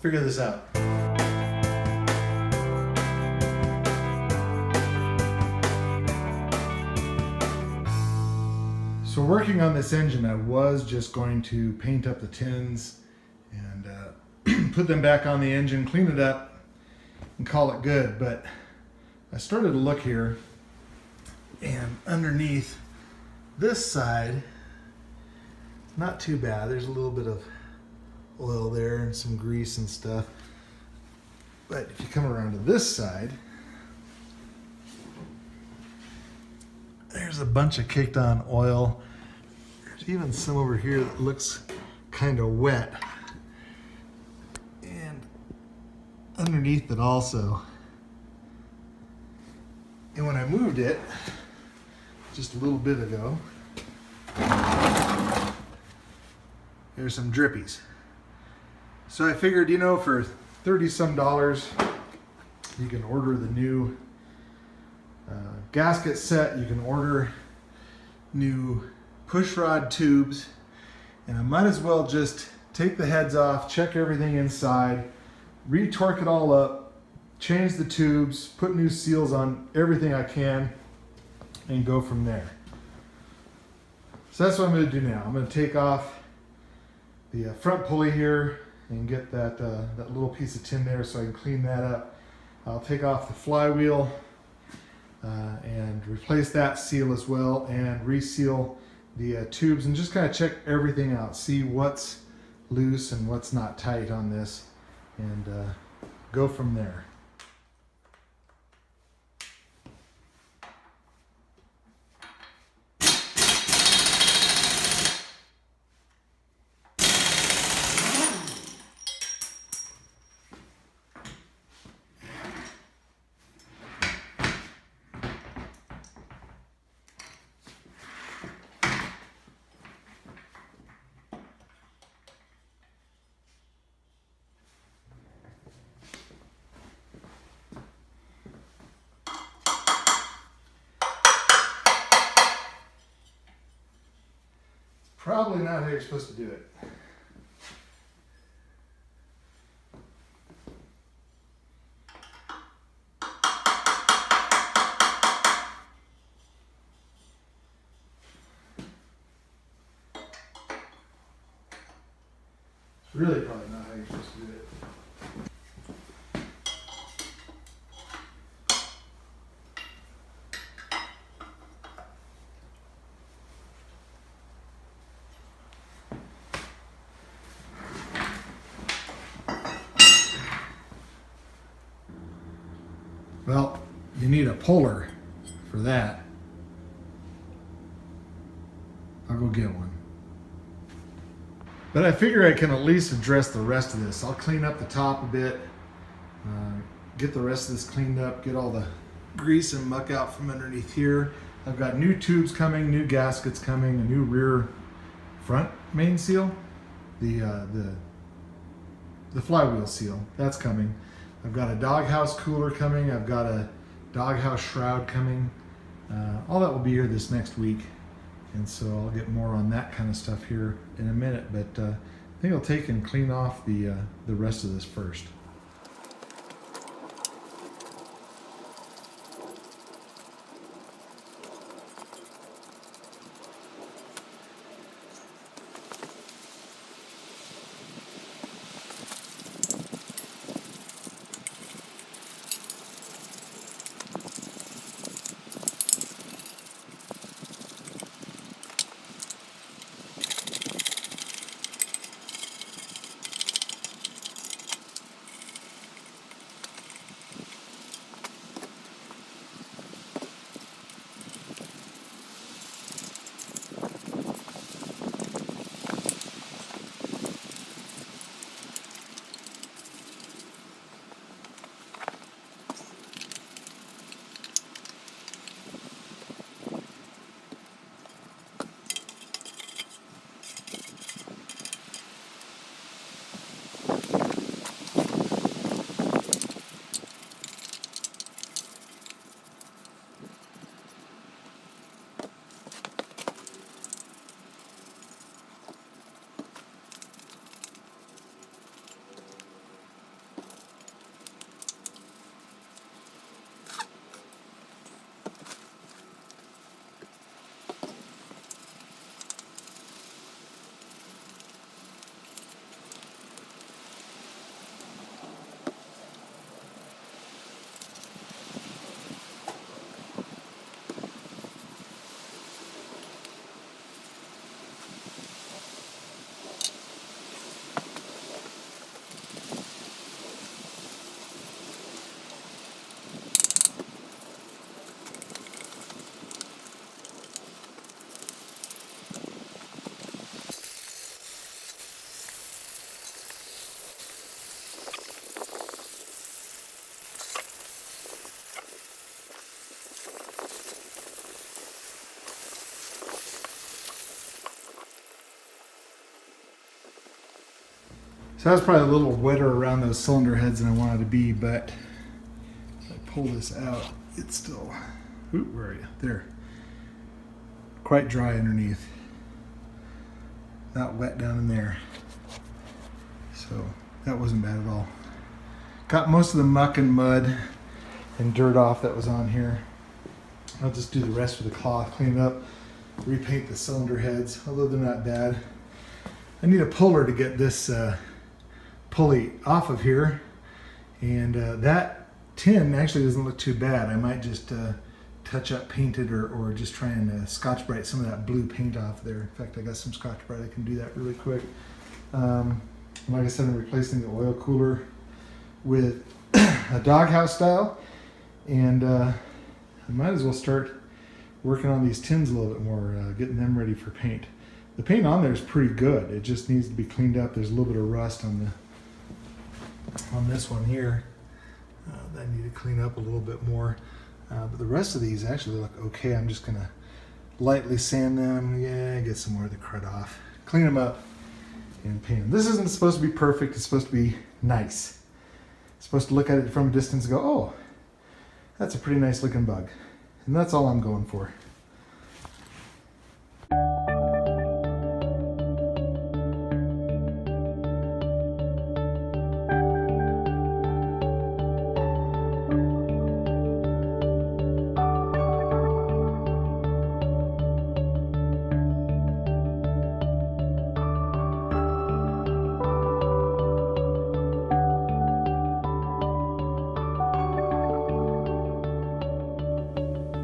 figure this out. So working on this engine, I was just going to paint up the tins and put them back on the engine, clean it up, and call it good. But I started to look here, and underneath this side, not too bad. There's a little bit of oil there and some grease and stuff. But if you come around to this side, there's a bunch of caked on oil. There's even some over here that looks kind of wet. And underneath it also. And when I moved it just a little bit ago, there's some drippies. So I figured, you know, for 30 some dollars, you can order the new gasket set, you can order new push rod tubes, and I might as well just take the heads off, check everything inside, re-torque it all up, change the tubes, put new seals on everything I can, and go from there. So that's what I'm going to do now. I'm going to take off the front pulley here and get that little piece of tin there so I can clean that up. I'll take off the flywheel and replace that seal as well, and reseal the tubes, and just kind of check everything out, see what's loose and what's not tight on this, and go from there. Probably not how you're supposed to do it. It's really probably not how you're supposed to do it. Well, you need a puller for that. I'll go get one. But I figure I can at least address the rest of this. I'll clean up the top a bit, get the rest of this cleaned up, get all the grease and muck out from underneath here. I've got new tubes coming, new gaskets coming, a new rear front main seal, the flywheel seal, that's coming. I've got a doghouse cooler coming. I've got a doghouse shroud coming. All that will be here this next week. And so I'll get more on that kind of stuff here in a minute. But I think I'll take and clean off the rest of this first. So that was probably a little wetter around those cylinder heads than I wanted to be, but if I pull this out, it's still, ooh, where are you? There. Quite dry underneath. Not wet down in there. So that wasn't bad at all. Got most of the muck and mud and dirt off that was on here. I'll just do the rest with the cloth, clean it up, repaint the cylinder heads, although they're not bad. I need a puller to get this pulley off of here, and that tin actually doesn't look too bad. I might just touch up, paint it, or just try and Scotch Brite some of that blue paint off there. In fact, I got some Scotch Brite. I can do that really quick. Like I said, I'm replacing the oil cooler with a doghouse style, and I might as well start working on these tins a little bit more, getting them ready for paint. The paint on there is pretty good. It just needs to be cleaned up. There's a little bit of rust on this one here that I need to clean up a little bit more. But the rest of these actually look okay. I'm just gonna lightly sand them. Yeah, get some more of the crud off. Clean them up and paint them. This isn't supposed to be perfect. It's supposed to be nice. It's supposed to look at it from a distance and go, oh, that's a pretty nice looking bug. And that's all I'm going for.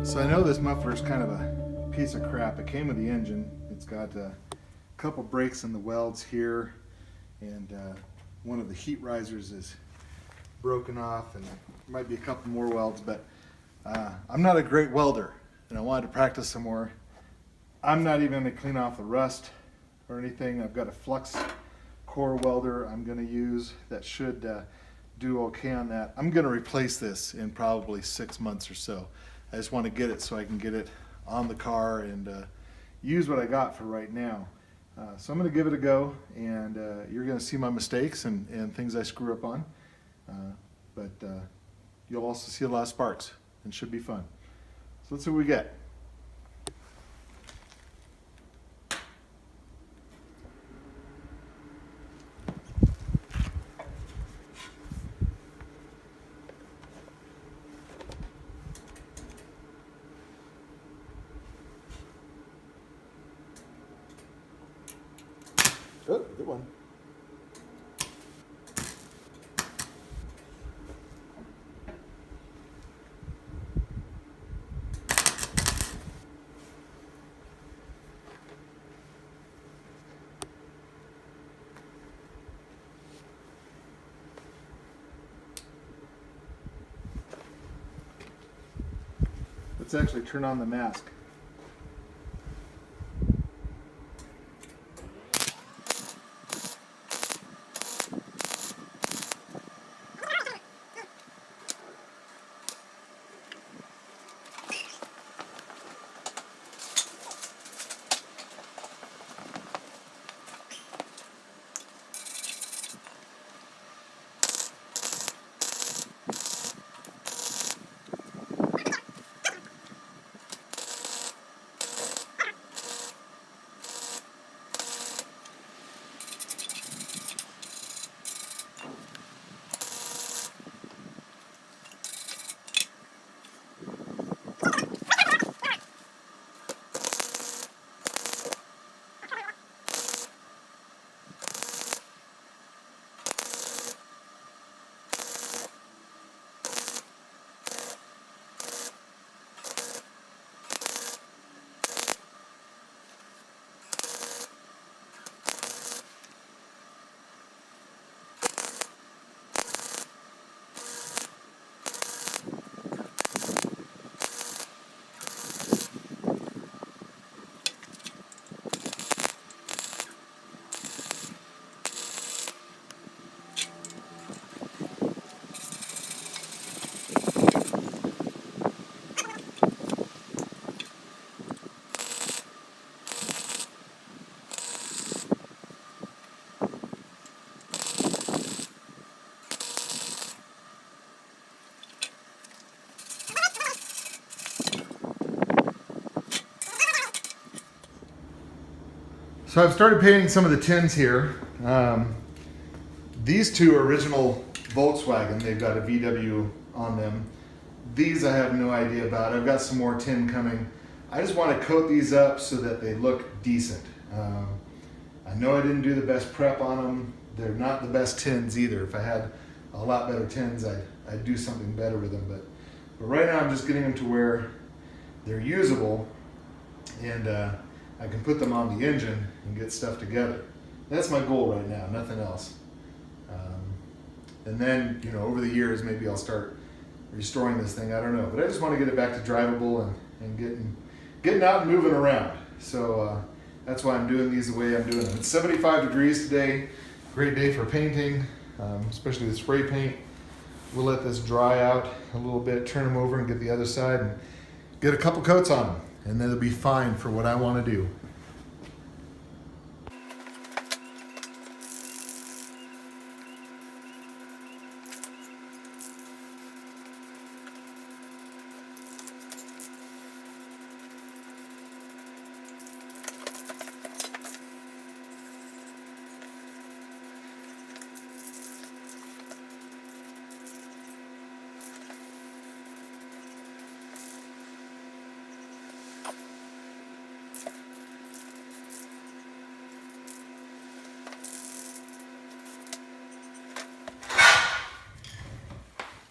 So I know this muffler is kind of a piece of crap. It came with the engine. It's got a couple breaks in the welds here, and one of the heat risers is broken off, and there might be a couple more welds, but I'm not a great welder, and I wanted to practice some more. I'm not even going to clean off the rust or anything. I've got a flux core welder I'm going to use that should do okay on that. I'm going to replace this in probably 6 months or so. I just want to get it so I can get it on the car and use what I got for right now. So I'm going to give it a go, and you're going to see my mistakes and things I screw up on. But you'll also see a lot of sparks, and should be fun. So let's see what we get. Oh, good one. Let's actually turn on the mask. So I've started painting some of the tins here. These two are original Volkswagen. They've got a VW on them. These I have no idea about. I've got some more tin coming. I just want to coat these up so that they look decent. I know I didn't do the best prep on them. They're not the best tins either. If I had a lot better tins, I'd do something better with them. But right now I'm just getting them to where they're usable, and I can put them on the engine and get stuff together. That's my goal right now, nothing else. And then, you know, over the years, maybe I'll start restoring this thing. I don't know, but I just want to get it back to drivable and getting out and moving around. So that's why I'm doing these the way I'm doing them. It's 75 degrees today. Great day for painting, especially the spray paint. We'll let this dry out a little bit, turn them over and get the other side and get a couple coats on them, and then it'll be fine for what I want to do.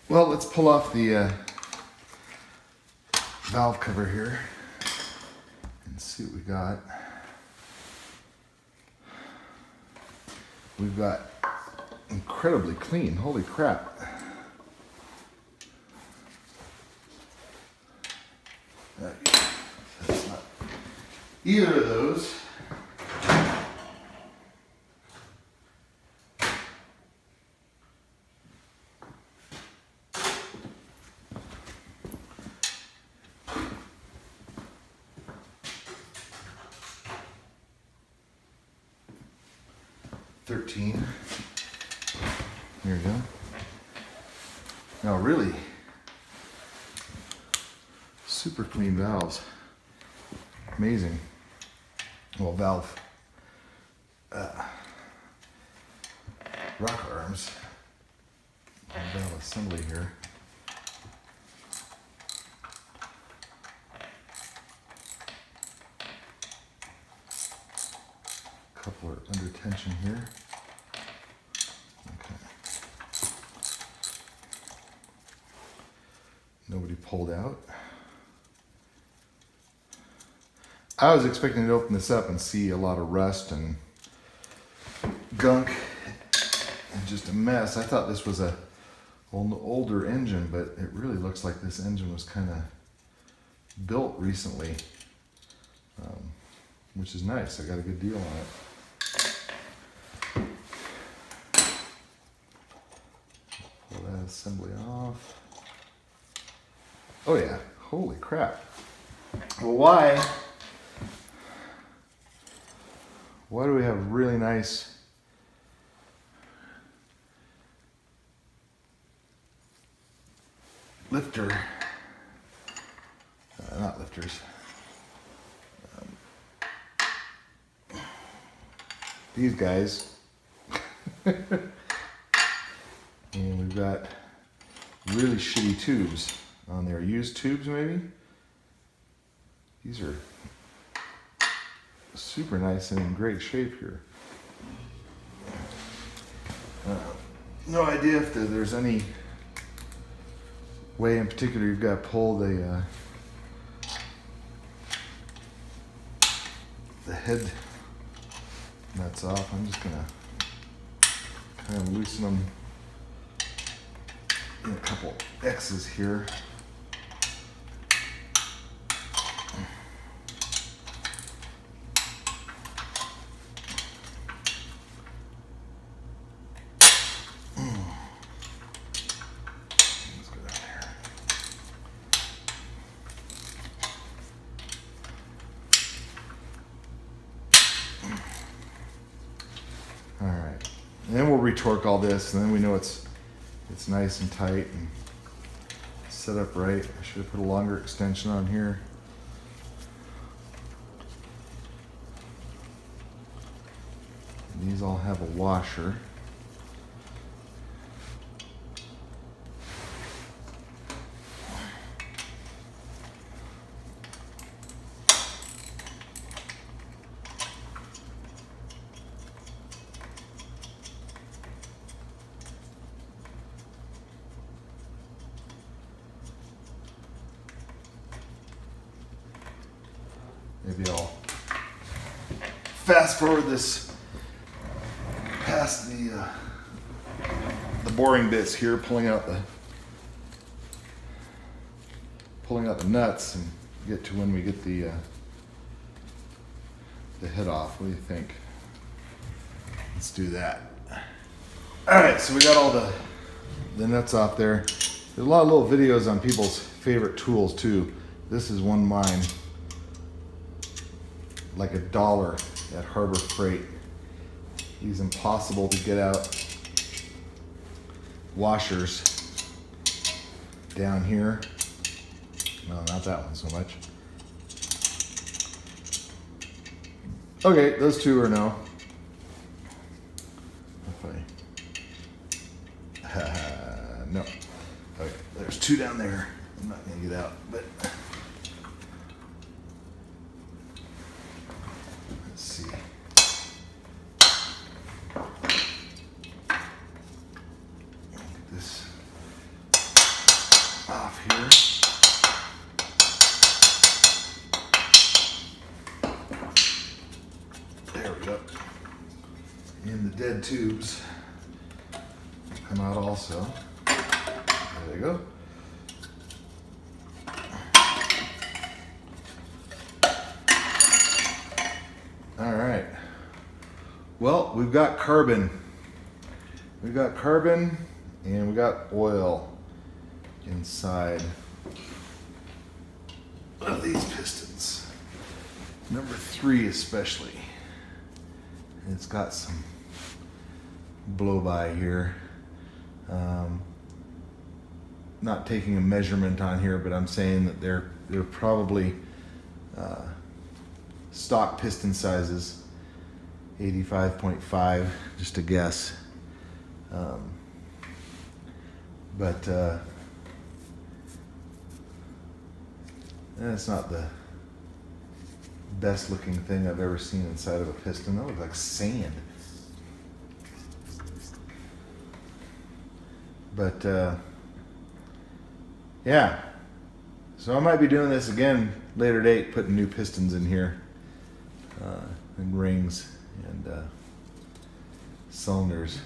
Well, let's pull off the valve cover here and see what we got. We've got incredibly clean, holy crap. That's not either of those. $13. Here we go. Now really super clean valves. Amazing. Well, valve rocker arms. Valve assembly here. Couple are under tension here. Okay. Nobody pulled out. I was expecting to open this up and see a lot of rust and gunk and just a mess. I thought this was a older engine, but it really looks like this engine was kind of built recently, which is nice. I got a good deal on it. Pull that assembly off. Oh yeah, holy crap. Well, why do we have really nice lifter, not lifters, these guys. And we've got really shitty tubes on there. Used tubes, maybe? These are super nice and in great shape here. No idea if there's any way in particular you've got to pull the head nuts off. I'm just gonna kind of loosen them in a couple X's here. Let's go down here. All right, and then we'll retorque all this, and then we know it's nice and tight and set up right. I should have put a longer extension on here. These all have a washer. Maybe I'll fast forward this past the boring bits here, pulling out the nuts, and get to when we get the head off. What do you think? Let's do that. All right, so we got all the nuts off there. There's a lot of little videos on people's favorite tools too. This is one of mine. Like $1 at Harbor Freight. These impossible to get out washers down here. No, not that one so much. Okay, those two are no. No. Okay, there's two down there. I'm not gonna get out, but. And the dead tubes come out also. There they go. All right. Well, we've got carbon. We've got carbon and we got oil inside of these pistons. Number 3 especially. It's got some blow by here. Not taking a measurement on here, but I'm saying that they're probably stock piston sizes, 85.5, just a guess. But it's not the best looking thing I've ever seen inside of a piston. That looks like sand. But yeah, so I might be doing this again later date, putting new pistons in here and rings and cylinders.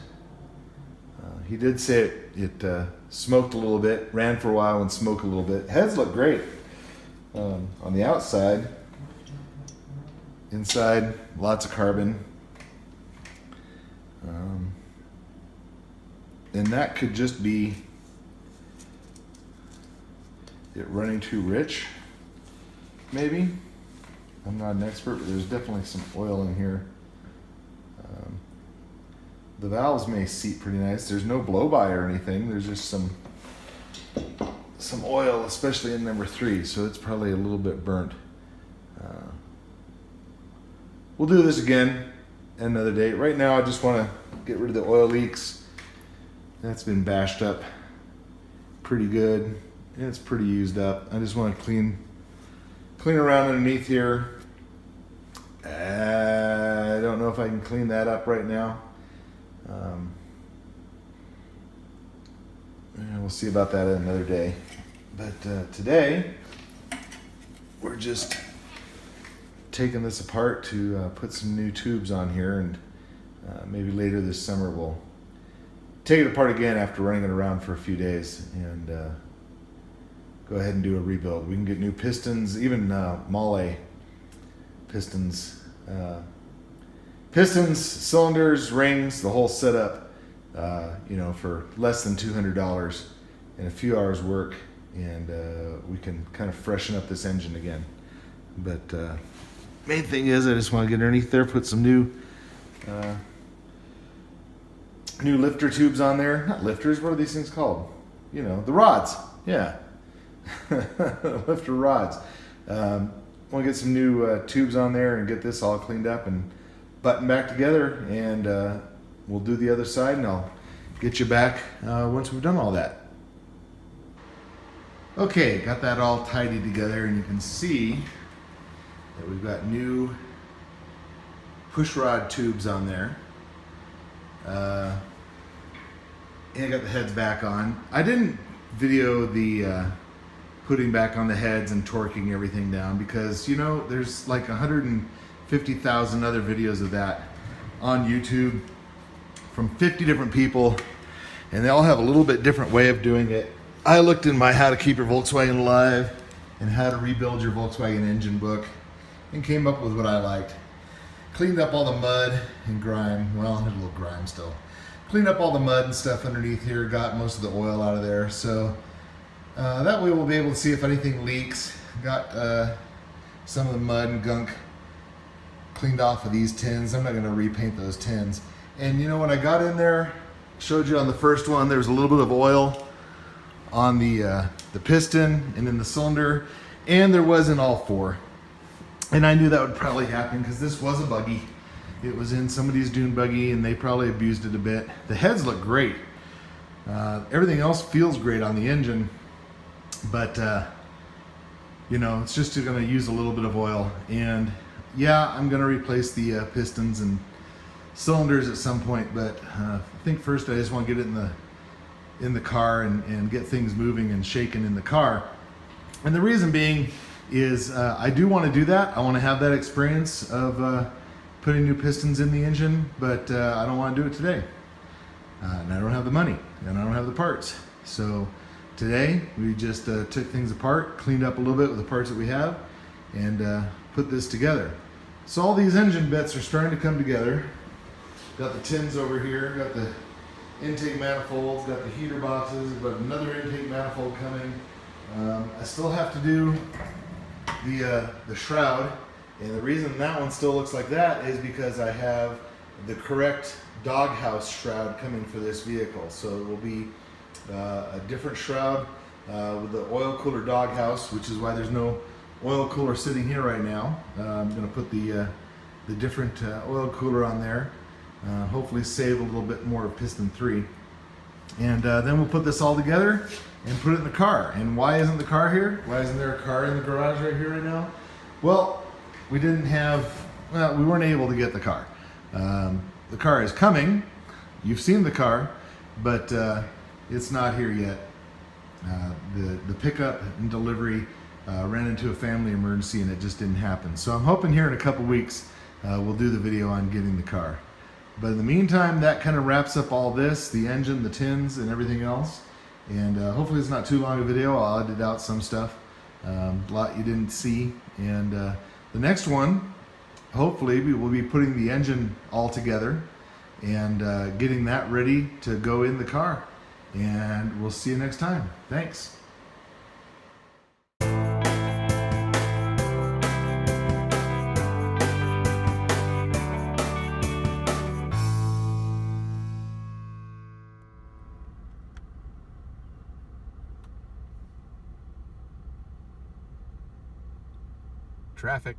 He did say it smoked a little bit, ran for a while and smoked a little bit. Heads look great on the outside. Inside, lots of carbon. And that could just be it running too rich, maybe. I'm not an expert, but there's definitely some oil in here. The valves may seat pretty nice. There's no blow-by or anything. There's just some oil, especially in number 3, so it's probably a little bit burnt. We'll do this again another day. Right now, I just want to get rid of the oil leaks. That's been bashed up pretty good. And it's pretty used up. I just want to clean around underneath here. I don't know if I can clean that up right now. And we'll see about that another day. But today, we're just taking this apart to put some new tubes on here, and maybe later this summer we'll take it apart again after running it around for a few days and go ahead and do a rebuild. We can get new pistons, even Mahle pistons, cylinders, rings, the whole setup, for less than $200 and a few hours work, and we can kind of freshen up this engine again. But main thing is I just want to get underneath there, put some new lifter tubes on there. Not lifters, what are these things called? The rods. Yeah. Lifter rods. Want to get some new tubes on there and get this all cleaned up and button back together, and we'll do the other side, and I'll get you back once we've done all that. Okay, got that all tidied together, and you can see that we've got new push rod tubes on there. And I got the heads back on. I didn't video the putting back on the heads and torquing everything down because, you know, there's like 150,000 other videos of that on YouTube from 50 different people, and they all have a little bit different way of doing it. I looked in my How to Keep Your Volkswagen Alive and How to Rebuild Your Volkswagen Engine book and came up with what I liked. Cleaned up all the mud and grime. Well, there's a little grime still. Cleaned up all the mud and stuff underneath here, got most of the oil out of there. So that way we'll be able to see if anything leaks. Got some of the mud and gunk cleaned off of these tins. I'm not gonna repaint those tins. And you know, when I got in there, showed you on the first one, there was a little bit of oil on the piston and in the cylinder, and there was in all four. And I knew that would probably happen because this was a buggy. It was in somebody's dune buggy and they probably abused it a bit. The heads look great. Everything else feels great on the engine, but you know, it's just gonna use a little bit of oil. And yeah, I'm gonna replace the pistons and cylinders at some point, but I think first I just want to get it in the car and get things moving and shaking in the car. And the reason being is I do want to do that. I want to have that experience of putting new pistons in the engine, but I don't want to do it today. And I don't have the money, and I don't have the parts. So today we just took things apart, cleaned up a little bit with the parts that we have, and put this together. So all these engine bits are starting to come together. Got the tins over here, got the intake manifolds, got the heater boxes, got another intake manifold coming. I still have to do the shroud, and the reason that one still looks like that is because I have the correct doghouse shroud coming for this vehicle. So it will be a different shroud with the oil cooler doghouse, which is why there's no oil cooler sitting here right now. I'm going to put the different oil cooler on there, hopefully save a little bit more of piston 3, and then we'll put this all together and put it in the car. And why isn't the car here? Why isn't there a car in the garage right here right now? Well, we weren't able to get the car. The car is coming. You've seen the car, but it's not here yet. The pickup and delivery ran into a family emergency and it just didn't happen. So I'm hoping here in a couple weeks we'll do the video on getting the car. But in the meantime, that kind of wraps up all this, the engine, the tins, and everything else. And hopefully it's not too long a video. I'll edit out some stuff, a lot you didn't see. And the next one, hopefully we will be putting the engine all together and getting that ready to go in the car. And we'll see you next time. Thanks. Traffic.